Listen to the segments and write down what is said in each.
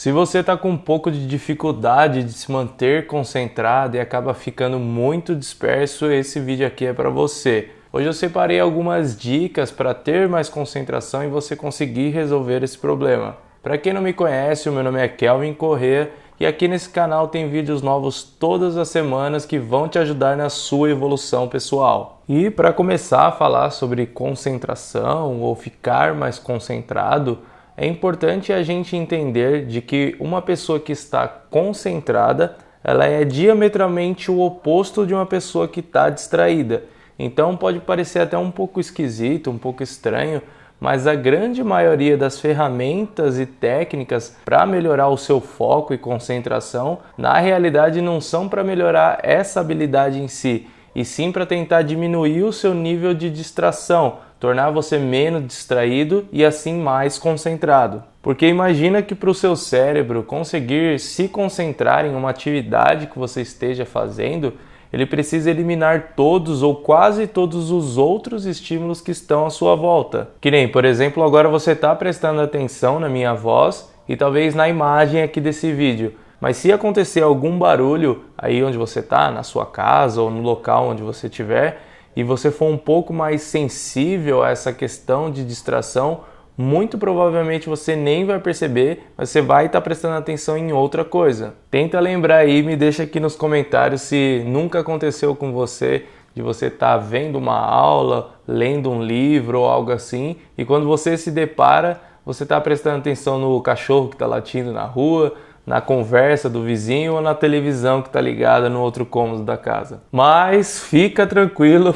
Se você está com um pouco de dificuldade de se manter concentrado e acaba ficando muito disperso, esse vídeo aqui é para você. Hoje eu separei algumas dicas para ter mais concentração e você conseguir resolver esse problema. Para quem não me conhece, o meu nome é Kelvin Corrêa e aqui nesse canal tem vídeos novos todas as semanas que vão te ajudar na sua evolução pessoal. E para começar a falar sobre concentração ou ficar mais concentrado, é importante a gente entender de que uma pessoa que está concentrada, ela é diametralmente o oposto de uma pessoa que está distraída. Então pode parecer até um pouco esquisito, um pouco estranho, mas a grande maioria das ferramentas e técnicas para melhorar o seu foco e concentração, na realidade não são para melhorar essa habilidade em si, e sim para tentar diminuir o seu nível de distração, tornar você menos distraído e assim mais concentrado. Porque imagina que para o seu cérebro conseguir se concentrar em uma atividade que você esteja fazendo, ele precisa eliminar todos ou quase todos os outros estímulos que estão à sua volta. Que nem, por exemplo, agora você está prestando atenção na minha voz e talvez na imagem aqui desse vídeo. Mas se acontecer algum barulho aí onde você está, na sua casa ou no local onde você estiver, e você for um pouco mais sensível a essa questão de distração, muito provavelmente você nem vai perceber, mas você vai estar prestando atenção em outra coisa. Tenta lembrar aí, me deixa aqui nos comentários se nunca aconteceu com você de você estar vendo uma aula, lendo um livro ou algo assim, e quando você se depara, você está prestando atenção no cachorro que está latindo na rua, na conversa do vizinho ou na televisão que está ligada no outro cômodo da casa. Mas fica tranquila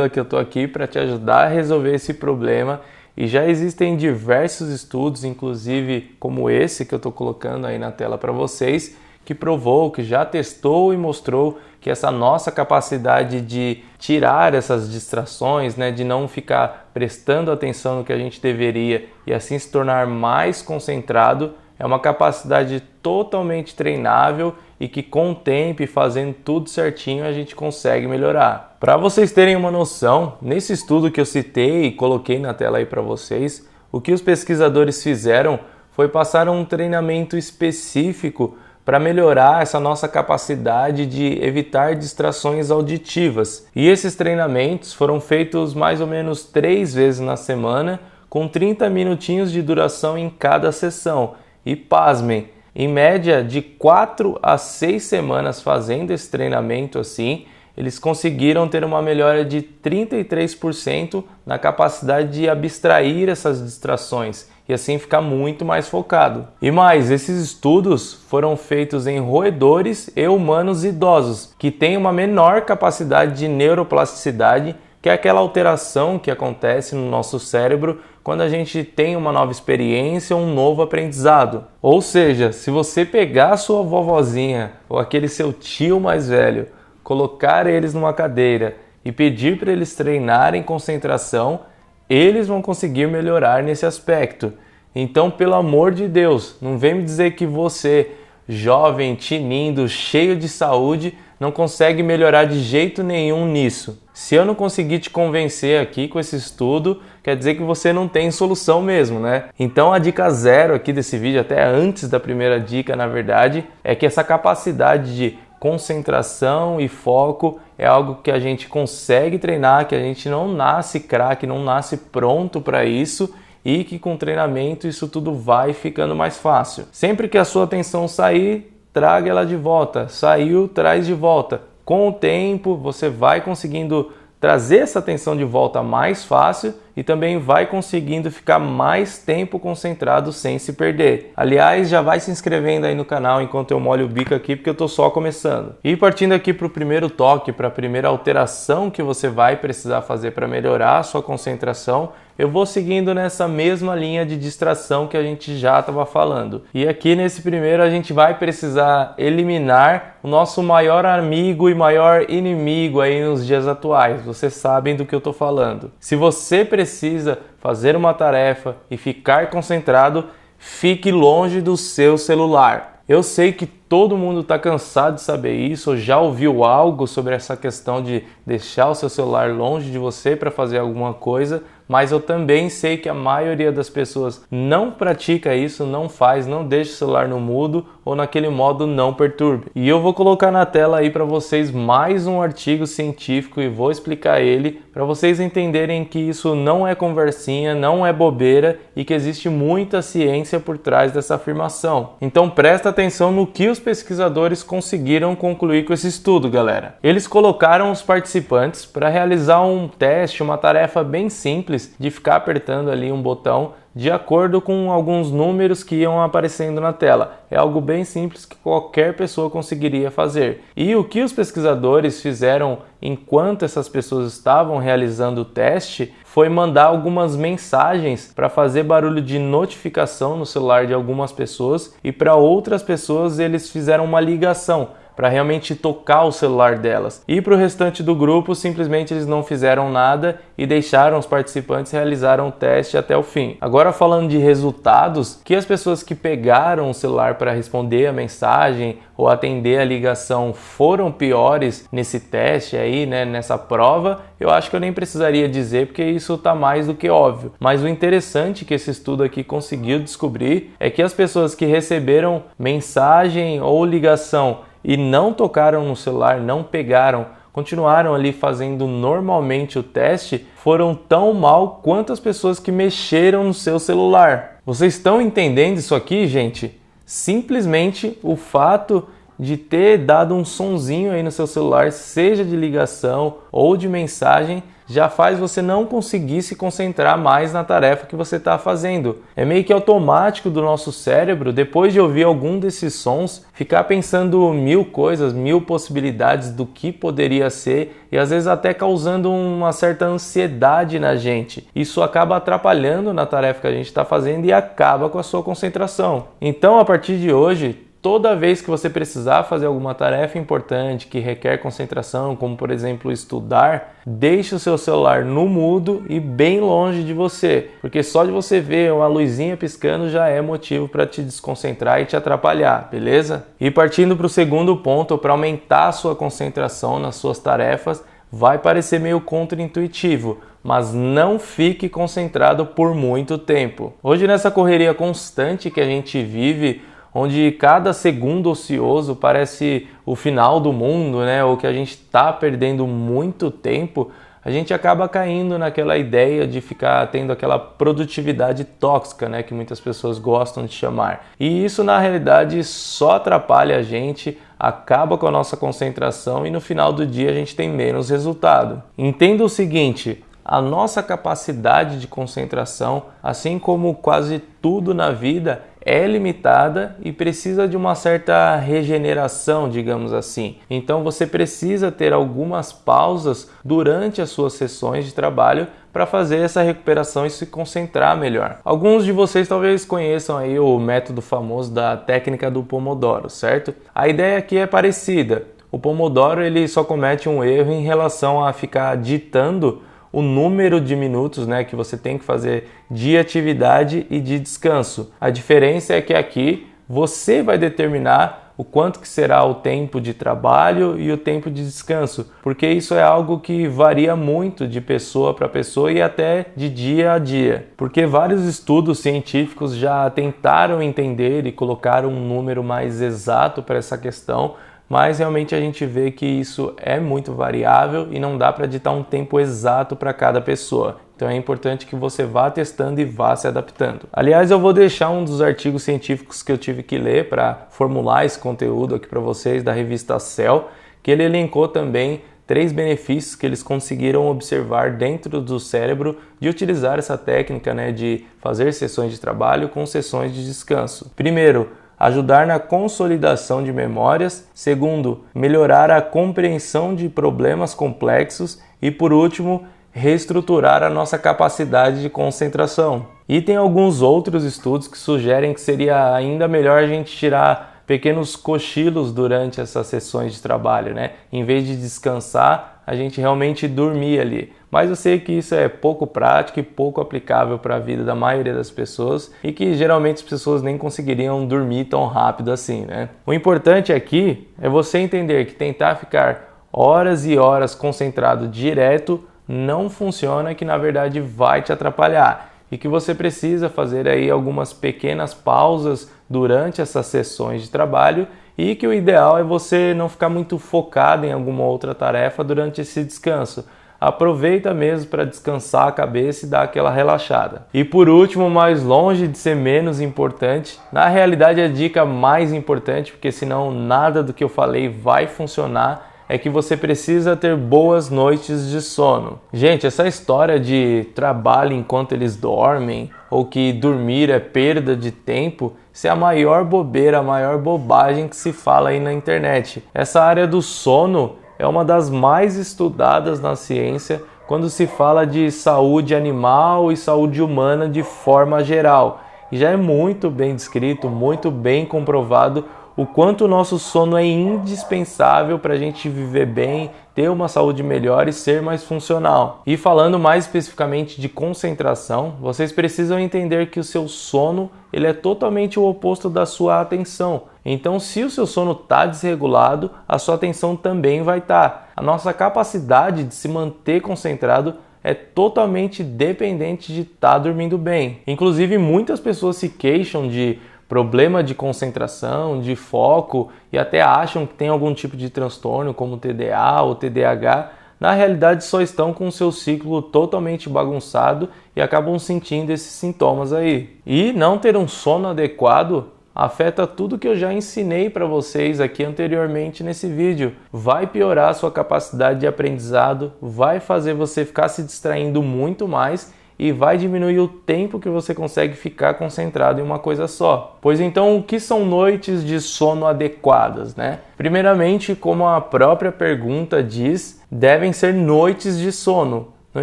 que eu estou aqui para te ajudar a resolver esse problema. E já existem diversos estudos, inclusive como esse que eu estou colocando aí na tela para vocês, que provou, que já testou e mostrou que essa nossa capacidade de tirar essas distrações, de não ficar prestando atenção no que a gente deveria e assim se tornar mais concentrado, é uma capacidade totalmente treinável e que com o tempo e fazendo tudo certinho a gente consegue melhorar. Para vocês terem uma noção, nesse estudo que eu citei e coloquei na tela aí para vocês, o que os pesquisadores fizeram foi passar um treinamento específico para melhorar essa nossa capacidade de evitar distrações auditivas. E esses treinamentos foram feitos mais ou menos 3 vezes na semana, com 30 minutinhos de duração em cada sessão. E pasmem, em média de 4 a 6 semanas fazendo esse treinamento assim, eles conseguiram ter uma melhora de 33% na capacidade de abstrair essas distrações e assim ficar muito mais focado. E mais, esses estudos foram feitos em roedores e humanos idosos, que têm uma menor capacidade de neuroplasticidade, que é aquela alteração que acontece no nosso cérebro quando a gente tem uma nova experiência ou um novo aprendizado. Ou seja, se você pegar a sua vovozinha ou aquele seu tio mais velho, colocar eles numa cadeira e pedir para eles treinarem concentração, eles vão conseguir melhorar nesse aspecto. Então, pelo amor de Deus, não vem me dizer que você, jovem, tinindo, cheio de saúde, não consegue melhorar de jeito nenhum nisso. Se eu não conseguir te convencer aqui com esse estudo, quer dizer que você não tem solução mesmo, né? Então a dica 0 aqui desse vídeo, até antes da primeira dica, na verdade, é que essa capacidade de concentração e foco é algo que a gente consegue treinar, que a gente não nasce craque, não nasce pronto para isso, e que com treinamento isso tudo vai ficando mais fácil. Sempre que a sua atenção sair, traga ela de volta. Saiu, traz de volta. Com o tempo, você vai conseguindo trazer essa atenção de volta mais fácil e também vai conseguindo ficar mais tempo concentrado sem se perder. Aliás, já vai se inscrevendo aí no canal enquanto eu molho o bico aqui, porque eu tô só começando. E partindo aqui para o primeiro toque, para a primeira alteração que você vai precisar fazer para melhorar a sua concentração, eu vou seguindo nessa mesma linha de distração que a gente já estava falando. E aqui nesse primeiro a gente vai precisar eliminar o nosso maior amigo e maior inimigo aí nos dias atuais. Vocês sabem do que eu estou falando. Se você precisa fazer uma tarefa e ficar concentrado, fique longe do seu celular. Eu sei que todo mundo está cansado de saber isso, ou já ouviu algo sobre essa questão de deixar o seu celular longe de você para fazer alguma coisa, mas eu também sei que a maioria das pessoas não pratica isso, não faz, não deixa o celular no mudo ou naquele modo não perturbe. E eu vou colocar na tela aí para vocês mais um artigo científico e vou explicar ele para vocês entenderem que isso não é conversinha, não é bobeira e que existe muita ciência por trás dessa afirmação. Então presta atenção no que os pesquisadores conseguiram concluir com esse estudo, galera. Eles colocaram os participantes para realizar um teste, uma tarefa bem simples de ficar apertando ali um botão de acordo com alguns números que iam aparecendo na tela. É algo bem simples que qualquer pessoa conseguiria fazer. E o que os pesquisadores fizeram enquanto essas pessoas estavam realizando o teste foi mandar algumas mensagens para fazer barulho de notificação no celular de algumas pessoas e para outras pessoas eles fizeram uma ligação para realmente tocar o celular delas. E para o restante do grupo, simplesmente eles não fizeram nada e deixaram os participantes realizarem o teste até o fim. Agora falando de resultados, que as pessoas que pegaram o celular para responder a mensagem ou atender a ligação foram piores nesse teste aí, né, nessa prova, eu acho que eu nem precisaria dizer porque isso está mais do que óbvio. Mas o interessante que esse estudo aqui conseguiu descobrir é que as pessoas que receberam mensagem ou ligação e não tocaram no celular, não pegaram, continuaram ali fazendo normalmente o teste, foram tão mal quanto as pessoas que mexeram no seu celular. Vocês estão entendendo isso aqui, gente? Simplesmente o fato de ter dado um sonzinho aí no seu celular, seja de ligação ou de mensagem, já faz você não conseguir se concentrar mais na tarefa que você está fazendo. É meio que automático do nosso cérebro, depois de ouvir algum desses sons, ficar pensando mil coisas, mil possibilidades do que poderia ser e às vezes até causando uma certa ansiedade na gente. Isso acaba atrapalhando na tarefa que a gente está fazendo e acaba com a sua concentração. Então, a partir de hoje, toda vez que você precisar fazer alguma tarefa importante que requer concentração, como por exemplo estudar, deixe o seu celular no mudo e bem longe de você, porque só de você ver uma luzinha piscando já é motivo para te desconcentrar e te atrapalhar, beleza? E partindo para o segundo ponto, para aumentar a sua concentração nas suas tarefas, vai parecer meio contraintuitivo, mas não fique concentrado por muito tempo. Hoje nessa correria constante que a gente vive, onde cada segundo ocioso parece o final do mundo, né? Ou que a gente está perdendo muito tempo, a gente acaba caindo naquela ideia de ficar tendo aquela produtividade tóxica, né? Que muitas pessoas gostam de chamar. E isso, na realidade, só atrapalha a gente, acaba com a nossa concentração e no final do dia a gente tem menos resultado. Entenda o seguinte: a nossa capacidade de concentração, assim como quase tudo na vida, é limitada e precisa de uma certa regeneração, digamos assim. Então você precisa ter algumas pausas durante as suas sessões de trabalho para fazer essa recuperação e se concentrar melhor. Alguns de vocês talvez conheçam aí o método famoso da técnica do Pomodoro, certo? A ideia aqui é parecida. O Pomodoro ele só comete um erro em relação a ficar ditando o número de minutos, né, que você tem que fazer de atividade e de descanso. A diferença é que aqui você vai determinar o quanto que será o tempo de trabalho e o tempo de descanso, porque isso é algo que varia muito de pessoa para pessoa e até de dia a dia, porque vários estudos científicos já tentaram entender e colocar um número mais exato para essa questão, mas realmente a gente vê que isso é muito variável e não dá para ditar um tempo exato para cada pessoa. Então é importante que você vá testando e vá se adaptando. Aliás, eu vou deixar um dos artigos científicos que eu tive que ler para formular esse conteúdo aqui para vocês, da revista Cell, que ele elencou também 3 benefícios que eles conseguiram observar dentro do cérebro de utilizar essa técnica, né, de fazer sessões de trabalho com sessões de descanso. Primeiro, ajudar na consolidação de memórias. Segundo, melhorar a compreensão de problemas complexos. E por último, reestruturar a nossa capacidade de concentração. E tem alguns outros estudos que sugerem que seria ainda melhor a gente tirar pequenos cochilos durante essas sessões de trabalho, né? Em vez de descansar, a gente realmente dormir ali. Mas eu sei que isso é pouco prático e pouco aplicável para a vida da maioria das pessoas e que geralmente as pessoas nem conseguiriam dormir tão rápido assim, né? O importante aqui é você entender que tentar ficar horas e horas concentrado direto não funciona, que na verdade vai te atrapalhar. E que você precisa fazer aí algumas pequenas pausas durante essas sessões de trabalho e que o ideal é você não ficar muito focado em alguma outra tarefa durante esse descanso. Aproveita mesmo para descansar a cabeça e dar aquela relaxada. E por último, mais longe de ser menos importante, na realidade a dica mais importante, porque senão nada do que eu falei vai funcionar, é que você precisa ter boas noites de sono. Gente, essa história de trabalho enquanto eles dormem, ou que dormir é perda de tempo, isso é a maior bobeira, a maior bobagem que se fala aí na internet. Essa área do sono é uma das mais estudadas na ciência quando se fala de saúde animal e saúde humana de forma geral. E já é muito bem descrito, muito bem comprovado o quanto o nosso sono é indispensável para a gente viver bem, ter uma saúde melhor e ser mais funcional. E falando mais especificamente de concentração, vocês precisam entender que o seu sono ele é totalmente o oposto da sua atenção. Então, se o seu sono está desregulado, a sua atenção também vai estar. A nossa capacidade de se manter concentrado é totalmente dependente de estar dormindo bem. Inclusive, muitas pessoas se queixam de problema de concentração, de foco e até acham que tem algum tipo de transtorno como TDA ou TDAH. Na realidade só estão com o seu ciclo totalmente bagunçado e acabam sentindo esses sintomas aí. E não ter um sono adequado afeta tudo que eu já ensinei para vocês aqui anteriormente nesse vídeo. Vai piorar a sua capacidade de aprendizado, vai fazer você ficar se distraindo muito mais e vai diminuir o tempo que você consegue ficar concentrado em uma coisa só. Pois então, o que são noites de sono adequadas, né? Primeiramente, como a própria pergunta diz, devem ser noites de sono. Não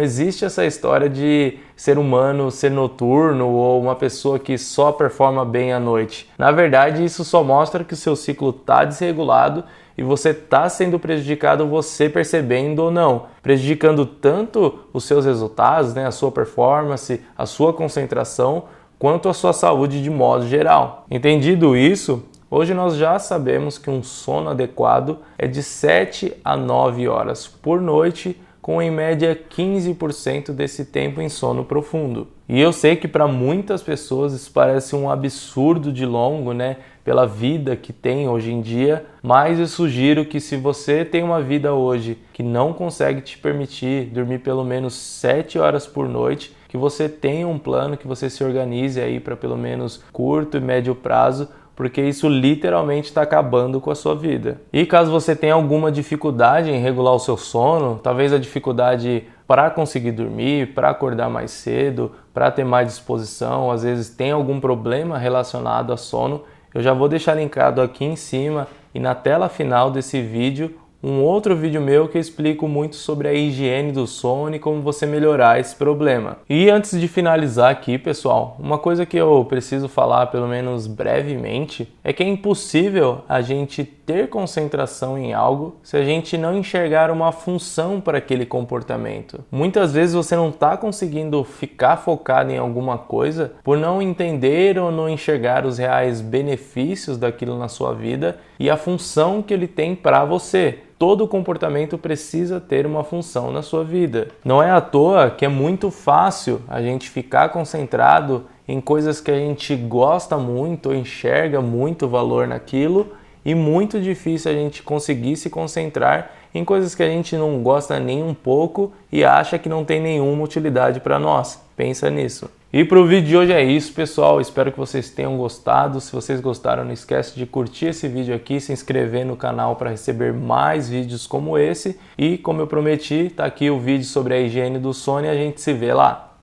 existe essa história de ser humano ser noturno ou uma pessoa que só performa bem à noite. Na verdade, isso só mostra que o seu ciclo está desregulado e você está sendo prejudicado, você percebendo ou não, prejudicando tanto os seus resultados, né, a sua performance, a sua concentração, quanto a sua saúde de modo geral. Entendido isso, hoje nós já sabemos que um sono adequado é de 7 a 9 horas por noite, com em média 15% desse tempo em sono profundo. E eu sei que para muitas pessoas isso parece um absurdo de longo, né? Pela vida que tem hoje em dia, mas eu sugiro que se você tem uma vida hoje que não consegue te permitir dormir pelo menos 7 horas por noite, que você tenha um plano, que você se organize aí para pelo menos curto e médio prazo, porque isso literalmente está acabando com a sua vida. E caso você tenha alguma dificuldade em regular o seu sono, talvez a dificuldade para conseguir dormir, para acordar mais cedo, para ter mais disposição, às vezes tem algum problema relacionado a sono, eu já vou deixar linkado aqui em cima e na tela final desse vídeo um outro vídeo meu que eu explico muito sobre a higiene do sono e como você melhorar esse problema. E antes de finalizar aqui, pessoal, uma coisa que eu preciso falar, pelo menos brevemente, é que é impossível a gente ter concentração em algo se a gente não enxergar uma função para aquele comportamento. Muitas vezes você não está conseguindo ficar focado em alguma coisa por não entender ou não enxergar os reais benefícios daquilo na sua vida e a função que ele tem para você. Todo comportamento precisa ter uma função na sua vida. Não é à toa que é muito fácil a gente ficar concentrado em coisas que a gente gosta muito ou enxerga muito valor naquilo e muito difícil a gente conseguir se concentrar em coisas que a gente não gosta nem um pouco e acha que não tem nenhuma utilidade para nós. Pensa nisso. E para o vídeo de hoje é isso, pessoal. Espero que vocês tenham gostado. Se vocês gostaram, não esquece de curtir esse vídeo aqui, se inscrever no canal para receber mais vídeos como esse. E como eu prometi, tá aqui o vídeo sobre a higiene do sono e a gente se vê lá.